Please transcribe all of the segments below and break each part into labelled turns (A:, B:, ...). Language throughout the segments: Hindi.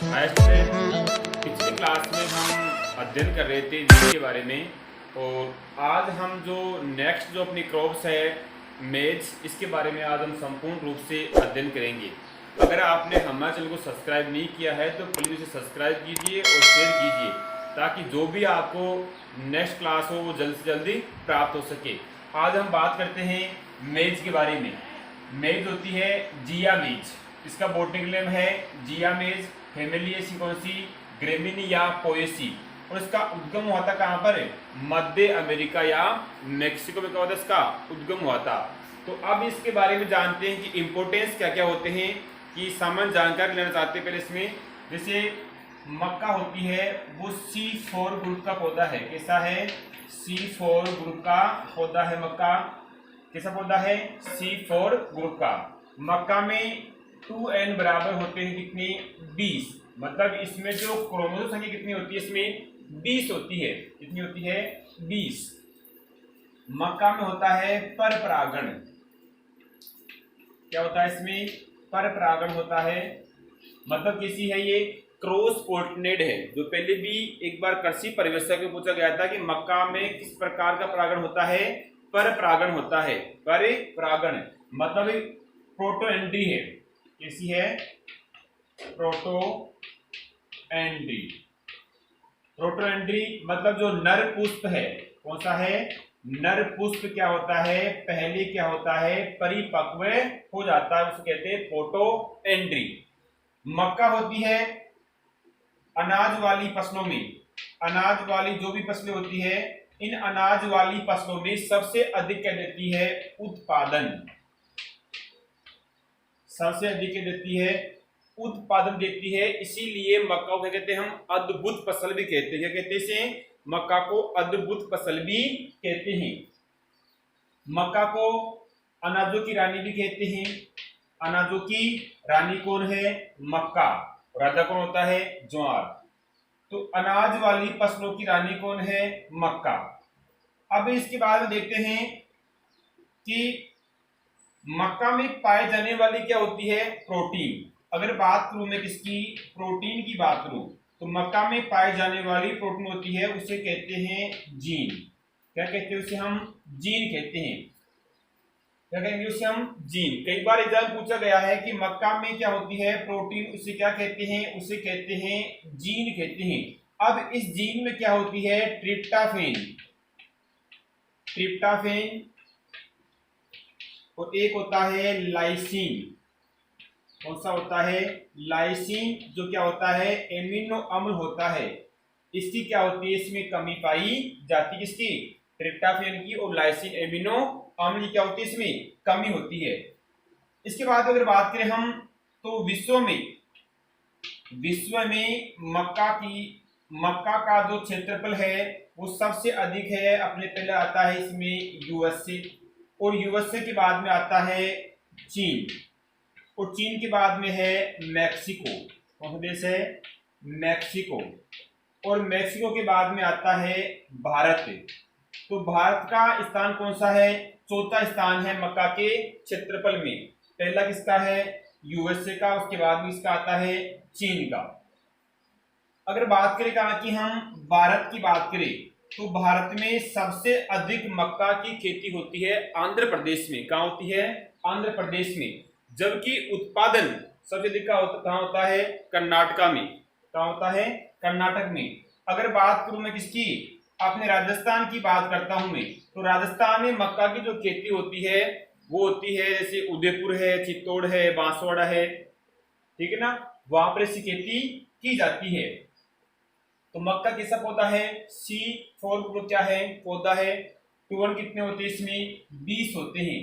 A: पिछली क्लास में हम अध्ययन कर रहे थे जीन के बारे में, और आज हम जो नेक्स्ट जो अपनी क्रॉप्स है मेज, इसके बारे में आज हम संपूर्ण रूप से अध्ययन करेंगे। अगर आपने हमारे चैनल को सब्सक्राइब नहीं किया है तो प्लीज़ उसे सब्सक्राइब कीजिए और शेयर कीजिए, ताकि जो भी आपको नेक्स्ट क्लास हो वो जल्द से जल्दी प्राप्त हो सके। आज हम बात करते हैं मेज के बारे में। मेज होती है जिया मेज, इसका बॉटनिक नेम है जिया मेज, फैमिलिएसी कौन सी, ग्रेमिनिया पोएसी, और इसका उद्गम हुआ था कहाँ पर, मध्य अमेरिका या मेक्सिको में क्या होता है इसका उद्गम हुआ था। तो अब इसके बारे में जानते हैं कि इम्पोर्टेंस क्या क्या होते हैं, कि सामान्य जानकारी लेना चाहते हैं। पहले इसमें जैसे मक्का होती है वो C4 ग्रुप का पौधा है। कैसा है? C4 ग्रुप का पौधा है मक्का। कैसा पौधा है? C4 ग्रुप का। मक्का में 2n बराबर होते हैं कितनी? 20। मतलब इसमें जो क्रोमोसोम संख्या कितनी होती है? इसमें 20 होती है। कितनी होती है? 20। मक्का में होता है पर परागण। क्या होता है इसमें? पर परागण होता है। मतलब किसी है ये क्रॉस पोर्टनेड है। जो पहले भी एक बार कृषि परिवेशक में पूछा गया था कि मक्का में किस प्रकार का परागण होता है? पर परागण होता है। पर परागण मतलब प्रोटो एंट्री है। कैसी है? Proto entry. प्रोटो एंट्री मतलब जो नर पुष्प है, कौन सा है? नर पुष्प क्या होता है? पहले क्या होता है? परिपक्व हो जाता है, उसे कहते हैं प्रोटो एंट्री। मक्का होती है अनाज वाली फसलों में। अनाज वाली जो भी फसलें होती है, इन अनाज वाली फसलों में सबसे अधिक क्या देती है? उत्पादन। सबसे अधिक देती है उत्पादन देती है। इसीलिए मक्का को क्या कहते हैं? हम अद्भुत फसल भी कहते हैं। क्या कहते हैं इसे? मक्का को अद्भुत फसल भी कहते हैं। मक्का को अनाजों की रानी भी कहते हैं। अनाजों की रानी कौन है? मक्का। राजा कौन होता है? ज्वार। तो अनाज वाली फसलों की रानी कौन है? मक्का। अब इसके बाद में देखते हैं कि मक्का में पाए जाने वाली क्या होती है? प्रोटीन। अगर बात करूं मैं किसकी? प्रोटीन की बात करूं तो मक्का में पाए जाने वाली प्रोटीन होती है, उसे कहते हैं जीन। क्या कहते हैं उसे? हम जीन कहते हैं। क्या कहेंगे उसे? हम जीन। कई बार एग्जाम पूछा गया है कि मक्का में क्या होती है प्रोटीन, उसे क्या कहते हैं? उसे कहते हैं जीन कहते हैं। अब इस जीन में क्या होती है? ट्रिप्टोफैन। ट्रिप्टोफैन और एक होता है लाइसिन। कौन सा होता है? लाइसिन, जो क्या होता है? एमिनो अम्ल होता है। इसकी क्या होती है? इसमें कमी पाई जाती है। किसकी? ट्रिप्टोफैन की। और लाइसिन एमिनो अम्ल की क्या होती है? इसमें कमी होती है। इसके बाद अगर बात करें हम तो विश्व में मक्का का जो क्षेत्रफल है वो सबसे अधिक है। अपने पहले आता है इसमें यूएसए, और यूएसए के बाद में आता है चीन, और चीन के बाद में है मैक्सिको। कौन सा देश है? मैक्सिको। और मैक्सिको के बाद में आता है भारत। तो भारत का स्थान कौन सा है? चौथा स्थान है मक्का के क्षेत्रफल में। पहला किसका है? यूएसए का। उसके बाद में इसका आता है चीन का। अगर बात करें कहा कि हम भारत की बात करें तो भारत में सबसे अधिक मक्का की खेती होती है आंध्र प्रदेश में। कहाँ होती है? आंध्र प्रदेश में। जबकि उत्पादन सबसे अधिक कहाँ होता है? कर्नाटका में। कहाँ होता है? कर्नाटक में। अगर बात करूं मैं किसकी? अपने राजस्थान की बात करता हूं मैं, तो राजस्थान में मक्का की जो खेती होती है वो होती है जैसे उदयपुर है, चित्तौड़ है, बांसवाड़ा है, ठीक है ना, वहां पर इसकी खेती की जाती है। तो मक्का कैसा पौधा है? C4 ग्रुप क्या है? पौधा है। 2n कितने होते हैं इसमें? 20 होते हैं।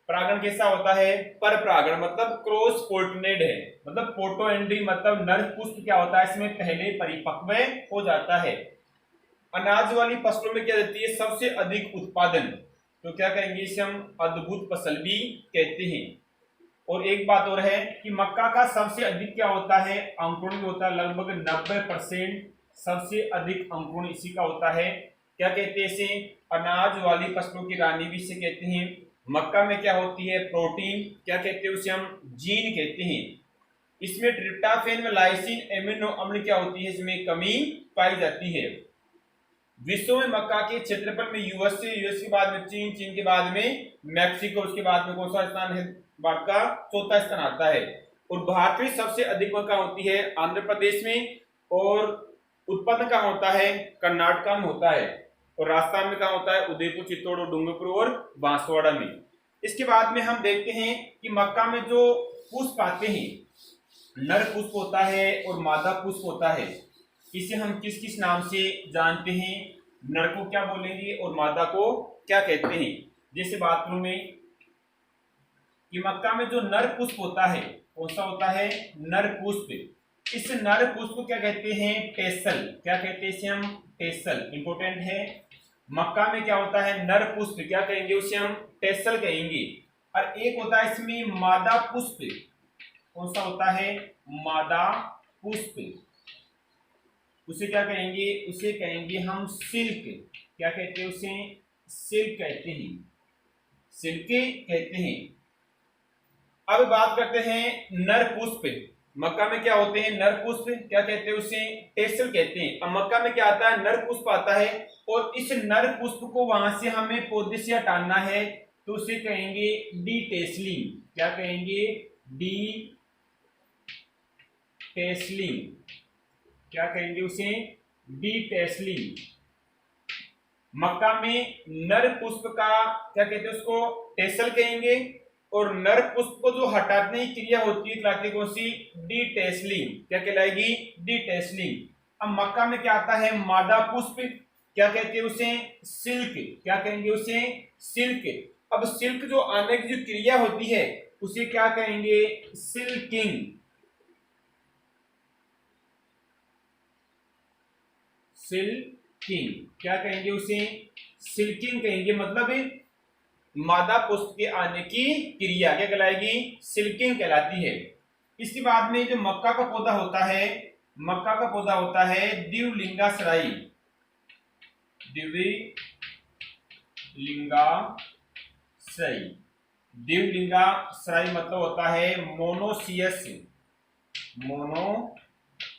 A: परागण कैसा होता है? पर परागण मतलब क्रॉस पोर्टनेड है। मतलब पोर्टो एंट्री मतलब नर पुष्प क्या होता है इसमें? पहले परिपक्व हो जाता है। अनाज वाली फसलों में क्या देती है? सबसे अधिक उत्पादन। तो क्या कहेंगे इसे? हम अद्भुत फसल भी कहते हैं। और एक बात और है कि मक्का का सबसे अधिक क्या होता है? अंकुरण होता है। लगभग 90% सबसे अधिक अंकुरण इसी का होता है। क्या कहते हैं इसे? अनाज वाली फसलों की रानी भी इसे कहते हैं। मक्का में क्या होती है? प्रोटीन। क्या कहते हैं उसे? हम जीन कहते हैं। इसमें ट्रिप्टोफैन व लाइसिन एमिनो अम्ल क्या होती है, इसमें कमी पाई जाती है। विश्व में मक्का के क्षेत्रफल में यूएस के बाद में चीन, चीन के बाद में मैक्सिको, उसके बाद में कौन सा स्थान है, भारत का चौथा स्थान आता है। और भारत में सबसे अधिक मक्का होती है आंध्र प्रदेश में, और उत्पन्न कहाँ होता है, कर्नाटक में होता है, और राजस्थान में कहाँ होता है, उदयपुर, चित्तौड़, डूंगरपुर और बांसवाड़ा में। इसके बाद में हम देखते हैं कि मक्का में जो पुष्प आते हैं, नर पुष्प होता है और मादा पुष्प होता है। इसे हम किस किस नाम से जानते हैं, नर को क्या बोलेंगे और मादा को क्या कहते हैं। जैसे बात करूं मैं कि मक्का में जो नर पुष्प होता है, कौन सा होता है, नर पुष्प। इस नर पुष्प को क्या कहते हैं, टेसल। क्या कहते हैं इसे हम, टेसल। इंपोर्टेंट है, मक्का में क्या होता है, नर पुष्प, क्या कहेंगे उसे हम, टेसल कहेंगे। और एक होता है इसमें मादा पुष्प, कौन सा होता है, मादा पुष्प, उसे क्या कहेंगे, उसे कहेंगे हम सिल्क। क्या कहते हैं उसे, सिल्क कहते हैं, सिल्क कहते हैं। अब बात करते हैं नर पुष्प। मक्का में क्या होते हैं, नर पुष्प, क्या कहते हैं उसे, टेसल कहते हैं। अब मक्का में क्या आता है, नर पुष्प आता है, और इस नर पुष्प को वहां से हमें पौधे से हटाना है, तो उसे कहेंगे डी टेसलिंग। क्या कहेंगे, डी टेसलिंग। क्या कहेंगे उसे, डी टेसलिंग। मक्का में नर पुष्प का क्या कहते हैं, उसको टेसल कहेंगे, और नर पुष्प को जो हटाने की क्रिया होती है कहलाती है कौन सी, डी टेसलिंग। क्या कहलाएगी, डी टेसलिंग। अब मक्का में क्या आता है, मादा पुष्प, क्या कहते हैं उसे, सिल्क। क्या कहेंगे उसे, सिल्क। अब सिल्क जो आने की जो क्रिया होती है उसे क्या कहेंगे, सिल्किंग। सिल्किंग, क्या कहेंगे उसे, सिल्किंग कहेंगे। मतलब मादा पुष्प के आने की क्रिया क्या कहलाएगी, सिल्किंग कहलाती है। इसके बाद में जो मक्का का पौधा होता है, मक्का का पौधा होता है द्विलिंगाश्रयी। द्विलिंगाश्रयी, द्विलिंगाश्रयी मतलब होता है मोनोसियस, मोनोसियस।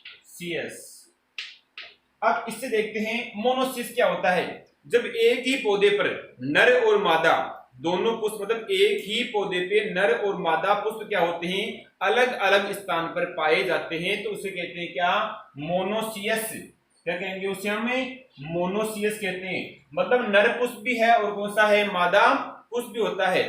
A: अब इससे देखते हैं मोनोसिस क्या होता है। जब एक ही पौधे पर नर और मादा दोनों पुष्प, मतलब एक ही पौधे पे नर और मादा पुष्प क्या होते हैं, अलग अलग स्थान पर पाए जाते हैं, तो उसे कहते हैं क्या, मोनोसियस। क्या कहेंगे उसे, हमें मोनोसियस कहते हैं। मतलब नर पुष्प भी है और कौन सा है, मादा पुष्प भी होता है।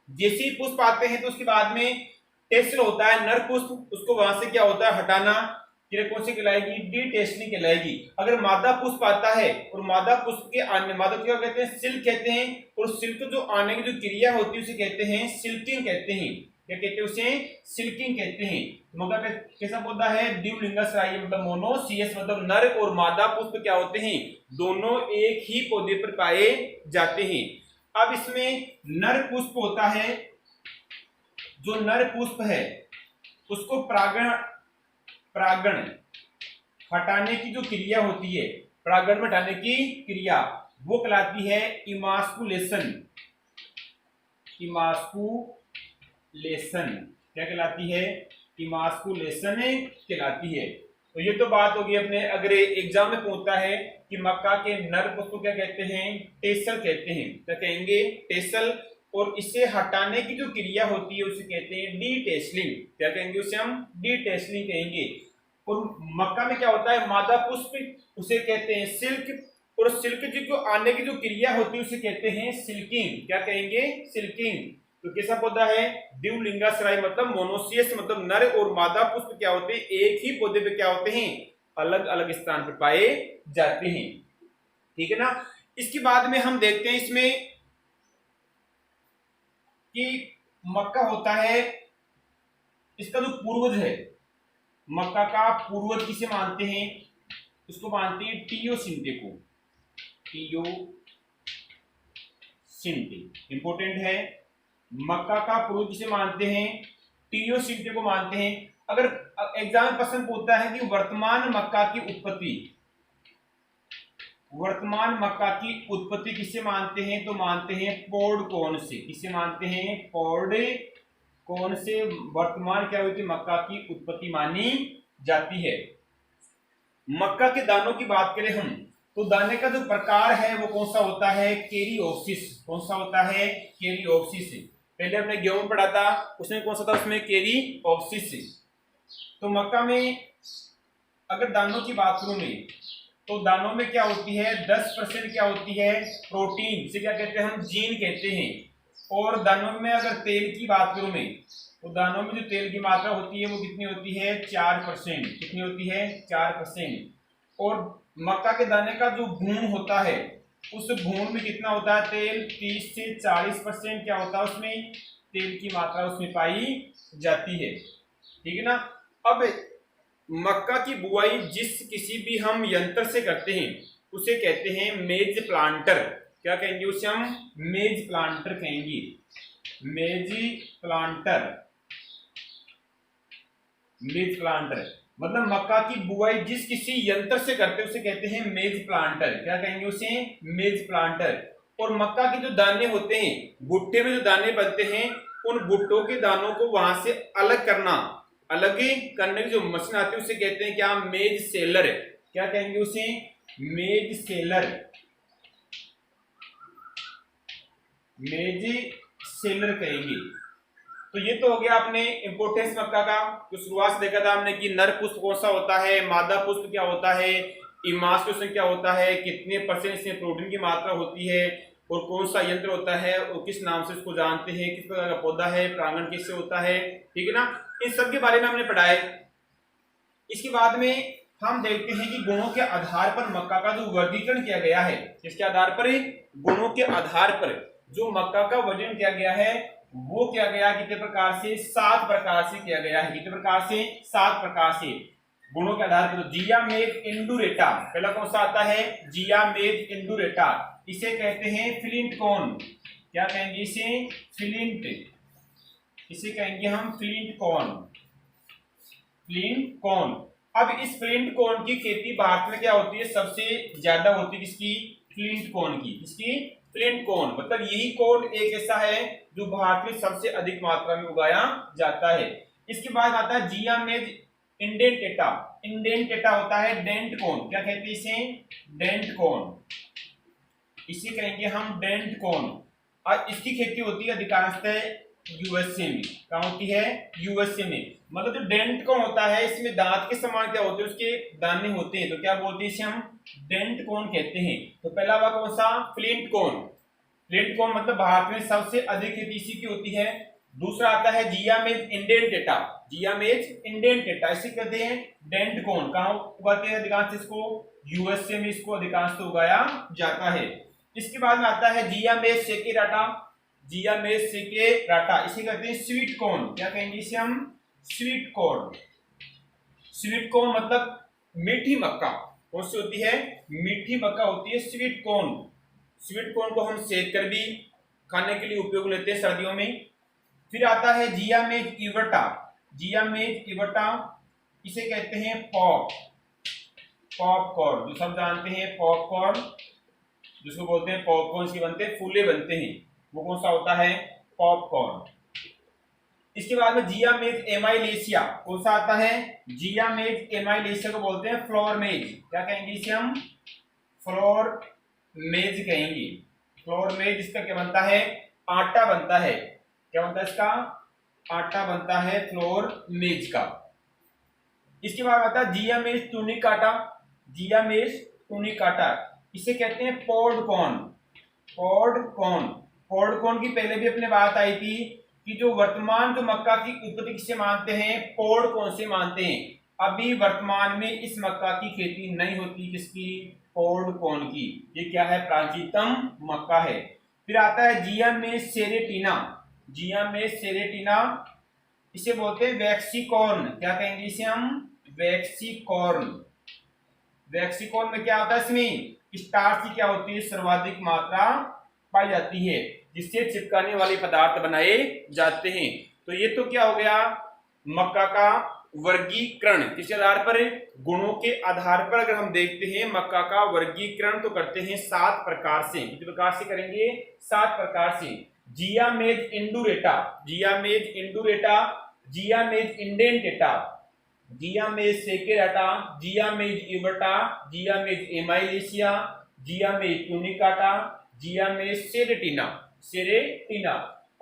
A: जैसे ही पुष्प आते हैं तो उसके बाद में टेसल होता है, नर पुष्प, उसको वहां से क्या होता है, हटाना, कौन सी कहलाएगी, डी टेसलिंग कहलाएगी। अगर मादा पुष्प आता है और मादा पुष्प के आने, मादा क्या कहते हैं, सिल्क कहते हैं, और सिल्क जो आने की जो क्रिया होती है उसे कहते हैं सिल्किंग कहते हैं। क्या कहते हैं उसे, सिल्किंग कहते हैं। मक्का का कैसा पौधा है, द्विलिंगाश्रयी, मतलब मोनोसियस, मतलब नर और मादा पुष्प क्या होते हैं, दोनों एक ही पौधे पर पाए जाते हैं। अब इसमें नर पुष्प होता है, जो नर पुष्प है उसको परागण हटाने की जो क्रिया होती है, परागण में हटाने की क्रिया, वो कहलाती है इमास्कुलेशन। इमास्कुलेशन क्या कहलाती है, इमास्कुलेशन कहलाती है। तो ये तो बात होगी अपने, अगर एग्जाम में पूछता है कि मक्का के नर पुष्प को क्या कहते हैं, टेसल कहते हैं। क्या कहेंगे, टेसल। और इसे हटाने की जो क्रिया होती है उसे कहते हैं डी टेसलिंग। क्या कहेंगे उसे हम, डी टेसलिंग कहेंगे। और मक्का में क्या होता है, मादा पुष्प, उसे कहते हैं सिल्क, और सिल्क जी को आने की जो क्रिया होती है उसे कहते हैं सिल्किंग। क्या कहेंगे, सिल्किंग। तो कैसा पौधा है, द्विलिंगाश्रयी, मतलब मोनोसियस, मतलब नर और मादा पुष्प क्या होते हैं, एक ही पौधे पे क्या होते हैं, अलग अलग स्थान पर पाए जाते हैं। ठीक है ना। इसके बाद में हम देखते हैं इसमें कि मक्का होता है, इसका जो पूर्वज है, मक्का का पूर्वज किसे मानते हैं, इसको मानते हैं टीओसिंटे को। टीओसिंटे इंपोर्टेंट है। मक्का का पूर्वज किसे मानते हैं, टीओसिंटे को मानते हैं। अगर एग्जाम में प्रश्न पूछता है कि वर्तमान मक्का की उत्पत्ति, वर्तमान मक्का की उत्पत्ति किससे मानते हैं, तो मानते हैं पॉडकॉर्न से। किससे मानते हैं, पॉडकॉर्न कौन से वर्तमान क्या हुई थी मक्का की उत्पत्ति मानी जाती है। मक्का के दानों की बात करें हम तो दाने का जो प्रकार है वो कौन सा होता है, कैरिओप्सिस। कौन सा होता है, कैरिओप्सिस। पहले हमने गेहूं पढ़ा था, उसमें कौन सा था, उसमें कैरिओप्सिस। तो मक्का में अगर दानों की बात करूं मैं तो दानों में क्या होती है, 10% क्या होती है, प्रोटीन से क्या कहते हैं हम, जीन कहते हैं। और दानों में अगर तेल की बात करूं मैं तो दानों में जो तेल की मात्रा होती है वो कितनी होती है, 4%। कितनी होती है, 4%। और मक्का के दाने का जो भून होता है उस भून में कितना होता है तेल, 30 से 40% क्या होता है उसमें तेल की मात्रा उसमें पाई जाती है। ठीक है ना। अब मक्का की बुआई जिस किसी भी हम यंत्र से करते हैं उसे कहते हैं मेज प्लांटर। क्या कहेंगे उसे हम, मेज प्लांटर कहेंगे। मेज प्लांटर, मेज प्लांटर मतलब मक्का की बुआई जिस किसी यंत्र से करते हैं उसे कहते हैं मेज प्लांटर। क्या कहेंगे उसे, मेज प्लांटर। और मक्का के जो दाने होते हैं, भुट्टे में जो दाने बनते हैं, उन भुट्टों के दानों को वहां से अलग करना, अलग करने की जो मशीन आती है उसे कहते हैं क्या, मेज सेलर। क्या कहेंगे उसे, मेज सेलर। मेज सेलर कहेंगे। तो ये तो हो गया अपने इंपोर्टेंस मक्का का। तो शुरुआत से देखा था हमने कि नर पुष्प कौन सा होता है, मादा पुष्प क्या होता है, इमास्क्यूलेशन क्या होता है, कितने परसेंट इसमें प्रोटीन की मात्रा होती है, और कौन सा यंत्र होता है और किस नाम से इसको जानते हैं, किस प्रकार का पौधा है, प्रांगण किससे होता है। ठीक है ना। इन सब के बारे में हमने पढ़ा है। इसके बाद में हम देखते हैं कि गुणों के आधार पर मक्का का जो वर्गीकरण किया गया है, किसके आधार पर, गुणों के आधार पर जो मक्का का वर्गीकरण किया गया है वो किया गया कितने प्रकार से, 7 प्रकार से किया गया है। कितने प्रकार से, 7 प्रकार से गुणों के आधार पर। जियामेट इंडुरेटा, पहला कौन सा आता है, जियामेट इंडुरेटा। इसे कहते हैं फ्लिंट कॉर्न। क्या कहेंगे इसे, फ्लिंट, इसे कहेंगे हम फ्लिंट कॉर्न, फ्लिंट कॉर्न। अब इस फ्लिंट कॉर्न की खेती भारत में क्या होती है, सबसे ज्यादा होती है किसकी, फ्लिंट कॉर्न की। किसकी, फ्लिंट कॉर्न। मतलब यही कॉर्न एक ऐसा है जो भारत में सबसे अधिक मात्रा में उगाया जाता है। इसके बाद आता है जियामेट इंडेंटेटा। इंडेंटेटा होता है डेंट कॉर्न। क्या कहते हैं इसे, डेंट कॉर्न। इसे कहेंगे हम डेंट कॉर्न। और इसकी खेती होती है अधिकांशतः यूएसए में। कहाँ होती है, यूएसए में। मतलब जो डेंट कॉर्न होता है इसमें दांत के समान क्या होते हैं, उसके दाने होते हैं, तो क्या बोलते हैं इसे हम डेंट कॉर्न कहते हैं। तो पहला हुआ कौन सा, फ्लिंट कॉर्न। फ्लिंट कॉर्न मतलब भारत में सबसे अधिक खेती इसी की होती है। दूसरा आता है जियामेट इंडेंटेटा। जियामेट इंडेंटेटा इसे कहते हैं डेंट कॉर्न। कहाँ उगाते हैं अधिकांश इसको, यूएसए में इसको अधिकांश उगाया जाता है। इसके बाद में आता है जियामेट सेकेराटा। जियामेट सेकेराटा इसे कहते हैं स्वीट कॉर्न। क्या कहेंगे इसे हम, स्वीट कॉर्न। स्वीट कॉर्न मतलब मीठी मक्का। कौन सी होती है, मीठी मक्का होती है स्वीट कॉर्न। स्वीट कॉर्न को हम सेक कर भी खाने के लिए उपयोग लेते हैं सर्दियों में। फिर आता है जियामेट इवटा। जियामेट इवटा इसे कहते हैं पॉप, पॉपकॉर्न, जो सब जानते हैं पॉपकॉर्न, जिसको बोलते हैं पॉपकॉर्न, इसके बनते हैं फूले बनते हैं, वो कौन सा होता है, पॉपकॉर्न। इसके बाद में जियामेट एमाइलेशिया कौन सा आता है, जियामेट एमाइलेशिया को बोलते हैं फ्लोर मेज। क्या कहेंगे इसे हम, फ्लोर मेज कहेंगे। फ्लोर मेज इसका क्या बनता है, आटा बनता है। क्या बनता है इसका, आटा बनता है फ्लोर मेज का। इसके बाद आता है जियामेट टूनिकाटा। जियामेट टूनिकाटा इसे कहते हैं pod corn. Pod corn, pod corn की पहले भी अपने बात आई थी कि जो वर्तमान जो मक्का की उत्पत्ति किससे मानते हैं, पॉड कॉर्न से मानते हैं। अभी वर्तमान में इस मक्का की खेती नहीं होती, किसकी, पॉड कॉर्न की। ये क्या है, प्राचीनतम मक्का है। फिर आता है जियामेट सेरेटिना। जियामेट सेरेटिना इसे बोलते हैं वैक्सीकॉर्न। क्या कहेंगे इसे हम, वैक्सीकॉर्न। वैक्सीकॉर्न में क्या होता है, इसमें स्टार्च की क्या होती है, सर्वाधिक मात्रा पाई जाती है, जिससे चिपकाने वाले पदार्थ बनाए जाते हैं। तो ये तो क्या हो गया, मक्का का वर्गीकरण। किस आधार पर, गुणों के आधार पर। अगर हम देखते हैं मक्का का वर्गीकरण तो करते हैं 7 प्रकार से। कितने प्रकार से करेंगे, 7 प्रकार से। जियामेज इंडुरेटा, जियामेज इंडुरेटा, जियामेज इंडेंटेटा, जियामेज सेकेराटा, जियामेज इवर्टा, जियामेज एमाइलेशिया, जियामेज टूनिकाटा, जियामेज सेरेटिना, सेरेटिना।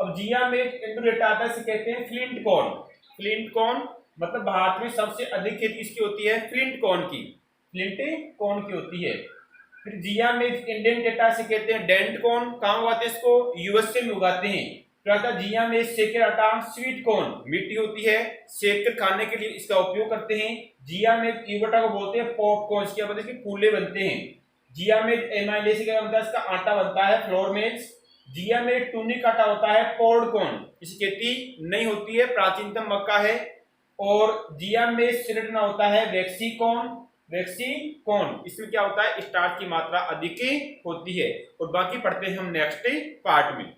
A: अब जियामेज इंडुरेटा आता है, इसे कहते हैं फ्लिंट कॉर्न। फ्लिंट कॉर्न मतलब भारत में सबसे अधिक खेती किसकी होती है? फ्लिंट कॉर्न की, फ्लिंट कॉर्न की होती है। फिर जियामेज इंडेंटेटा से कहते हैं डेंट कॉर्न, कहाँ उगाते हैं इसको? यूएसए में उगाते हैं। फिर आता है जियामेज सेकेराटा, स्वीट कॉर्न, मीठी होती है, सेक कर खाने के लिए इसका उपयोग करते हैं। जियामेज इवर्टा को बोलते हैं पॉपकॉर्न, इसके बाद इसके फूले बनते हैं। जियामेज एमाइलेशिया क्या बनता है? इसका आटा बनता है, फ्लोर मेज। जियामेज टूनिकाटा होता है पॉड कॉर्न, इसकी खेती नहीं होती है, प्राचीनतम मक्का है। और जियामेज सेरेटिना होता है वैक्सीकॉर्न, वैक्सीकॉर्न, इसमें क्या होता है? स्टार्च की मात्रा अधिक होती है। और बाकी पढ़ते हैं हम नेक्स्ट पार्ट में।